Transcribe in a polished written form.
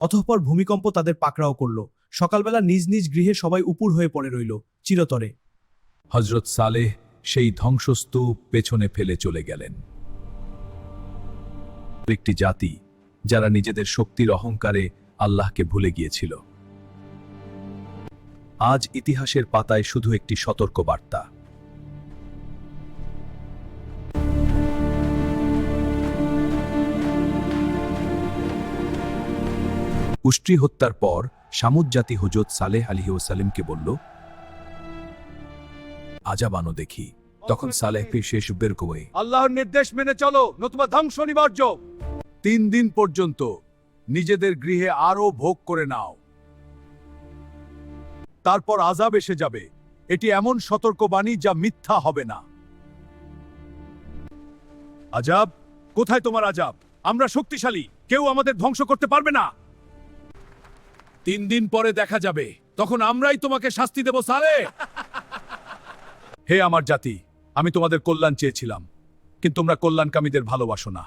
অতঃপর ভূমিকম্প তাদের পাকড়াও করল। সকালবেলা নিজ নিজ গৃহে সবাই উপুর হয়ে পড়ে রইল চিরতরে। হযরত সালেহ সেই ধ্বংসস্তূপ পেছনে ফেলে চলে গেলেন। একটি জাতি যারা নিজেদের শক্তির অহংকারে আল্লাহকে ভুলে গিয়েছিল। আজ ইতিহাসের পাতায় শুধু একটি সতর্ক বার্তা। উষ্ট্রি হত্যার পর সামুদ জাতি হযরত সালেহ আলাইহিস সালামকে বলল, আজাব আনো দেখি। তখন সালেহ শেষ বের করে, আল্লাহর নির্দেশ মেনে চলো, নতুবা ধ্বংস অনিবার্য। 3 দিন পর্যন্ত নিজেদের গৃহে আরো ভোগ করে নাও, তারপর আযাব এসে যাবে। এটি এমন সতর্কবাণী যা মিথ্যা হবে না। আজাব? কোথায় তোমার আজাব? আমরা শক্তিশালী, কেউ আমাদের ধ্বংস করতে পারবে না। 3 দিন পরে দেখা যাবে, তখন আমরাই তোমাকে শাস্তি দেব সালেহ। হে আমার জাতি, আমি তোমাদের কল্যাণ চেয়েছিলাম, কিন্তু তোমরা কল্যাণকামীদের ভালোবাসো না।